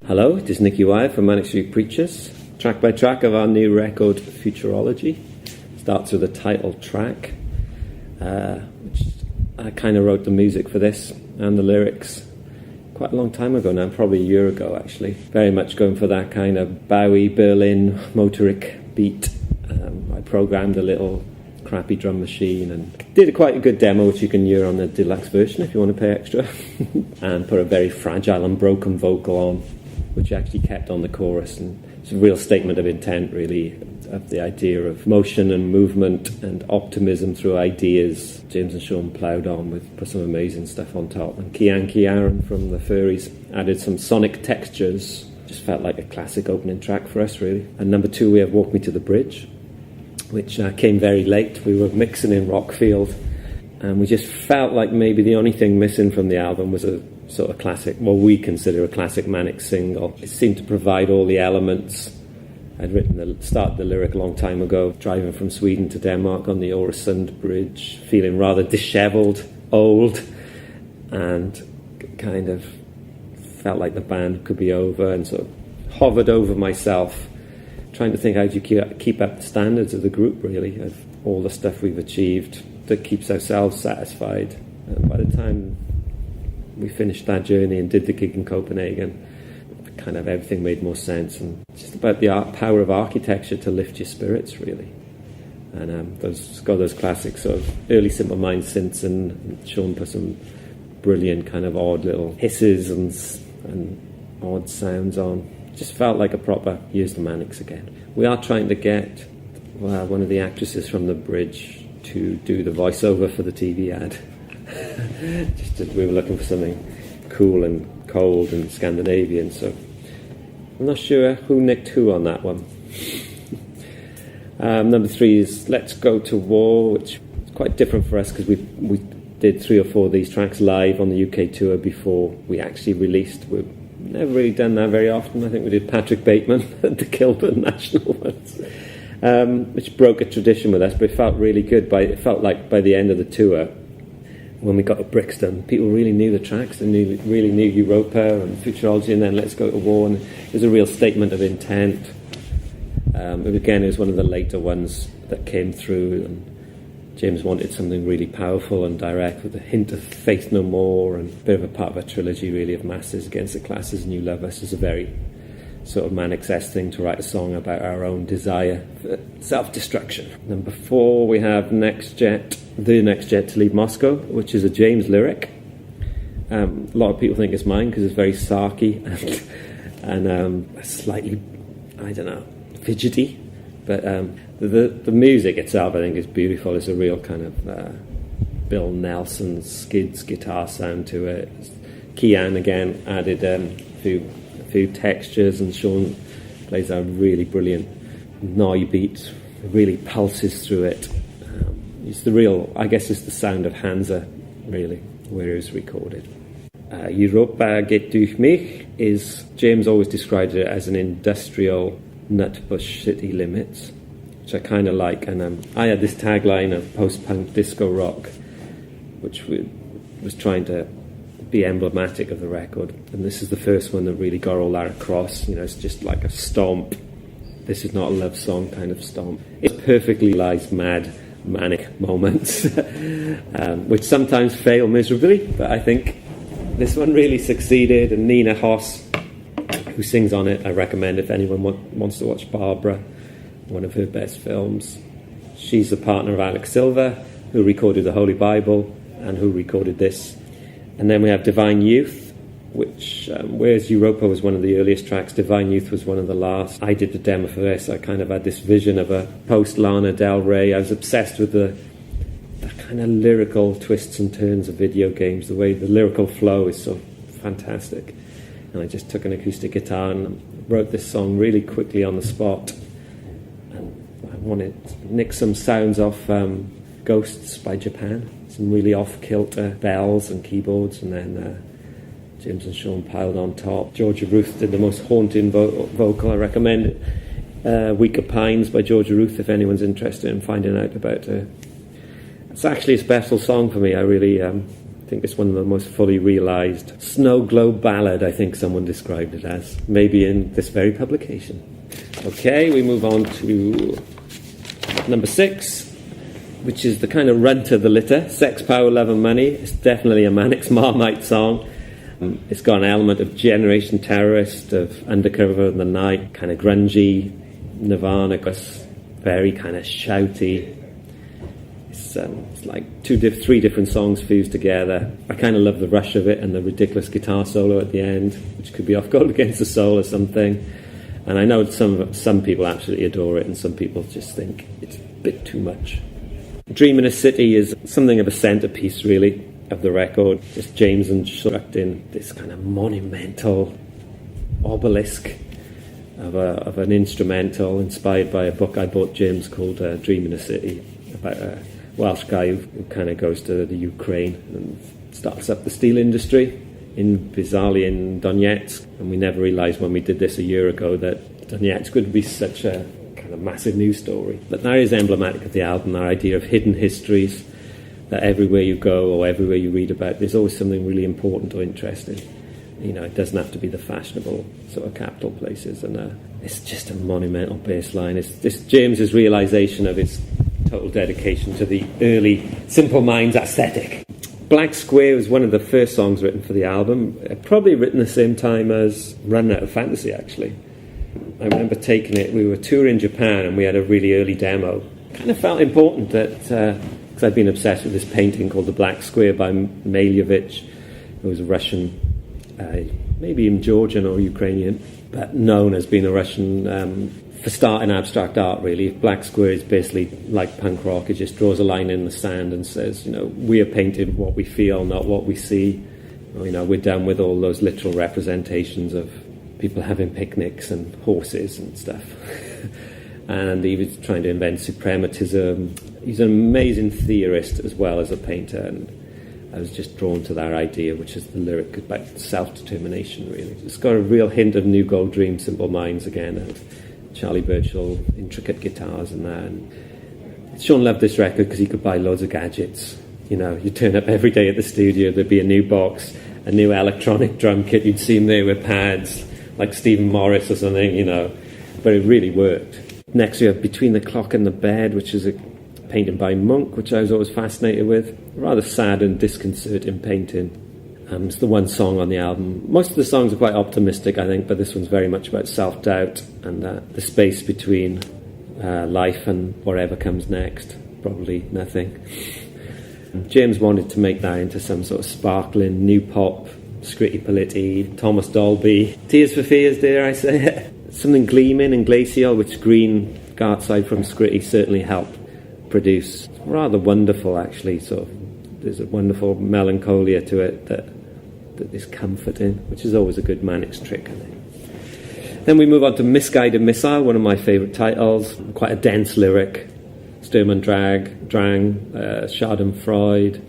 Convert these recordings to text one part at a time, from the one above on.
Hello, it is Nicky from Manics, track by track of our new record, Futurology. Starts with the title track, which I kind of wrote the music for this and the lyrics quite a long time ago now, probably a year ago actually. Very much going for that kind of Bowie, Berlin, motoric beat. I programmed a little crappy drum machine and did quite a good demo, which you can hear on the deluxe version if you want to pay extra, and put a very fragile and broken vocal on, which actually kept on the chorus, and it's a real statement of intent really, of the idea of motion and movement and optimism through ideas. James and Sean ploughed on put some amazing stuff on top, and Aaron from the Furries added some sonic textures. Just felt like a classic opening track for us really. And number 2 we have Walk Me to the Bridge, which came very late. We were mixing in Rockfield, and we just felt like maybe the only thing missing from the album was a sort of classic, what we consider a classic Manic single. It seemed to provide all the elements. I'd started the lyric a long time ago, driving from Sweden to Denmark on the Öresund Bridge, feeling rather dishevelled, old, and kind of felt like the band could be over, and sort of hovered over myself, trying to think how do you keep up the standards of the group really, of all the stuff we've achieved that keeps ourselves satisfied. And by the time we finished that journey and did the gig in Copenhagen, kind of everything made more sense, and just about the power of architecture to lift your spirits really. And those classic sort of early Simple Minds synths, and Sean put some brilliant kind of odd little hisses and odd sounds on. Just felt like a proper here's the Manics again. We are trying to get one of the actresses from the Bridge to do the voiceover for the TV ad. We were looking for something cool and cold and Scandinavian, so I'm not sure who nicked who on that one. Number 3 is Let's Go to War, which is quite different for us because we did 3 or 4 of these tracks live on the UK tour before we actually released. We've never really done that very often. I think we did Patrick Bateman at the Kilburn National once, which broke a tradition with us, but it felt really good. It felt like by the end of the tour, when we got to Brixton, people really knew the tracks. They really knew Europa and Futurology, and then Let's Go to War, and it was a real statement of intent. Again, it was one of the later ones that came through, and James wanted something really powerful and direct with a hint of Faith No More, and a bit of a part of a trilogy really of Masters Against the Classes, New Love Us. Is a very sort of Manics thing to write a song about our own desire for self-destruction. Number 4 we have The Next Jet to Leave Moscow, which is a James lyric. A lot of people think it's mine because it's very sarky and slightly, I don't know, fidgety, but the music itself I think is beautiful. It's a real kind of Bill Nelson skids guitar sound to it. Kian again added a few textures, and Sean plays a really brilliant noi beat, really pulses through it. It's it's the sound of Hansa really, where it was recorded. Europa geht durch mich is, James always described it as an industrial nutbush city limits, which I kind of like, and I had this tagline of post-punk disco rock, which was trying to be emblematic of the record, and this is the first one that really got all that across. It's just like a stomp. This is not a love song kind of stomp. It perfectly lies mad manic moments, which sometimes fail miserably, but I think this one really succeeded. And Nina Hoss, who sings on it, I recommend if anyone wants to watch Barbara, one of her best films. She's the partner of Alex Silva, who recorded the Holy Bible and who recorded this. And then we have Divine Youth, which, whereas Europa was one of the earliest tracks, Divine Youth was one of the last. I did the demo for this. I kind of had this vision of a post-Lana Del Rey. I was obsessed with the kind of lyrical twists and turns of video games. The way the lyrical flow is so fantastic. And I just took an acoustic guitar and wrote this song really quickly on the spot. And I wanted to nick some sounds off Ghosts by Japan. Some really off-kilter bells and keyboards, and then James and Sean piled on top. Georgia Ruth did the most haunting vocal. I recommend it. Weaker Pines by Georgia Ruth if anyone's interested in finding out about her. It's actually a special song for me. I really I think it's one of the most fully realised snow globe ballad, I think someone described it as, maybe in this very publication. Okay, we move on to number 6, which is the kind of runt of the litter, Sex, Power, Love and Money. It's definitely a Manics Marmite song. It's got an element of Generation Terrorist, of Undercover in the Night, kind of grungy, Nirvana, very kind of shouty. It's like 3 different songs fused together. I kind of love the rush of it and the ridiculous guitar solo at the end, which could be off Gold Against the Soul or something. And I know some people absolutely adore it, and some people just think it's a bit too much. Dream in a City is something of a centrepiece, really, of the record. Just James constructing this kind of monumental obelisk of an instrumental inspired by a book I bought James called Dream in a City, about a Welsh guy who kind of goes to the Ukraine and starts up the steel industry bizarrely in Donetsk. And we never realised when we did this a year ago that Donetsk would be such a kind of massive news story. But that is emblematic of the album, that idea of hidden histories, that everywhere you go or everywhere you read about, there's always something really important or interesting. You know, it doesn't have to be the fashionable sort of capital places. And it's just a monumental bass line. It's just James's realisation of his total dedication to the early Simple Minds aesthetic. Black Square was one of the first songs written for the album, probably written the same time as Run Out of Fantasy, actually. I remember taking it, we were touring Japan and we had a really early demo. Kind of felt important that, because I'd been obsessed with this painting called The Black Square by Malevich, who was a Russian, maybe even Georgian or Ukrainian, but known as being a Russian for starting abstract art, really. Black Square is basically like punk rock. It just draws a line in the sand and says, you know, we are painting what we feel, not what we see. You know, we're done with all those literal representations of people having picnics and horses and stuff. And he was trying to invent suprematism. He's an amazing theorist as well as a painter, and I was just drawn to that idea, which is the lyric about self-determination, really. It's got a real hint of New Gold Dream, Simple Minds again, and Charlie Birchall, intricate guitars and that. And Sean loved this record because he could buy loads of gadgets. You know, you'd turn up every day at the studio, there'd be a new box, a new electronic drum kit, you'd see him there with pads, like Stephen Morris or something, you know. But it really worked. Next we have Between the Clock and the Bed, which is a painting by Monk, which I was always fascinated with. Rather sad and disconcerting painting. It's the one song on the album. Most of the songs are quite optimistic, I think, but this one's very much about self-doubt and the space between life and whatever comes next. Probably nothing. James wanted to make that into some sort of sparkling new pop, Scritti Politti, Thomas Dolby. Tears for Fears, dare I say. Something gleaming and glacial, which Green, Gartside from Scritti certainly helped produce. Rather wonderful, actually, sort of. There's a wonderful melancholia to it that is comforting, which is always a good Manics trick, I think. Then we move on to Misguided Missile, one of my favourite titles. Quite a dense lyric. Sturm und Drang, Schadenfreude.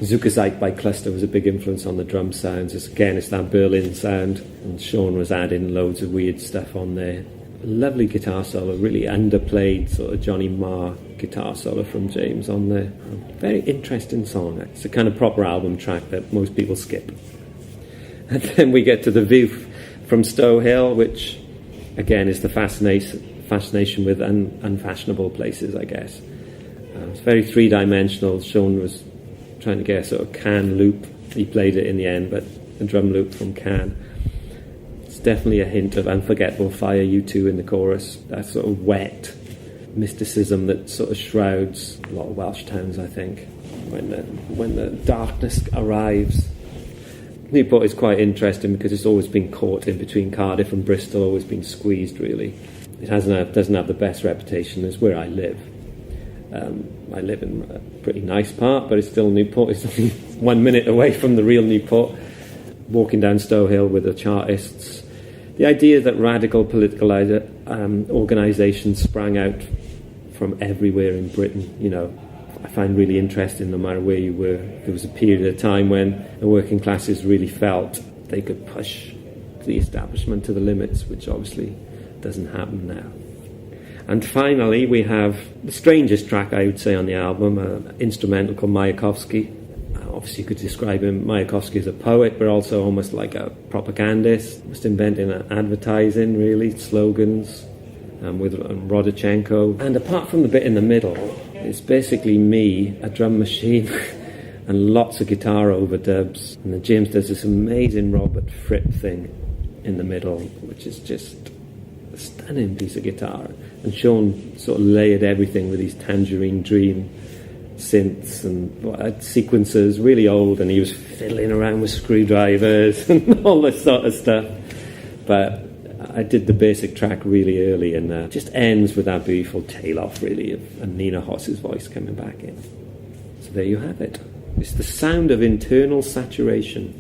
Zuckerzeit by Cluster was a big influence on the drum sounds. It's that Berlin sound, and Sean was adding loads of weird stuff on there. Lovely guitar solo, really underplayed sort of Johnny Marr guitar solo from James on there. Very interesting song. It's a kind of proper album track that most people skip. And then we get to The View from Stow Hill, which again is the fascination with unfashionable places, I guess. It's very three-dimensional. Sean was trying to get a sort of Can loop. He played it in the end, but a drum loop from Can. It's definitely a hint of Unforgettable Fire U2 in the chorus. That sort of wet mysticism that sort of shrouds a lot of Welsh towns, I think, when the darkness arrives. Newport is quite interesting because it's always been caught in between Cardiff and Bristol, always been squeezed, really. It doesn't have the best reputation as where I live. I live in a pretty nice part, but it's still Newport. It's only 1 minute away from the real Newport. Walking down Stow Hill with the Chartists. The idea that radical political organisations sprang out from everywhere in Britain, you know, I find really interesting no matter where you were. There was a period of time when the working classes really felt they could push the establishment to the limits, which obviously doesn't happen now. And finally, we have the strangest track, I would say, on the album, an instrumental called Mayakovsky. obviously you could describe him, Mayakovsky, as a poet, but also almost like a propagandist, almost inventing advertising, really, slogans, with Rodochenko. And apart from the bit in the middle, it's basically me, a drum machine, and lots of guitar overdubs. And then James does this amazing Robert Fripp thing in the middle, which is just a stunning piece of guitar. And Sean sort of layered everything with these Tangerine Dream synths and sequencers, really old, and he was fiddling around with screwdrivers and all this sort of stuff. But I did the basic track really early, and it just ends with that beautiful tail off, really, of Nina Hoss's voice coming back in. So there you have it. It's the sound of internal saturation.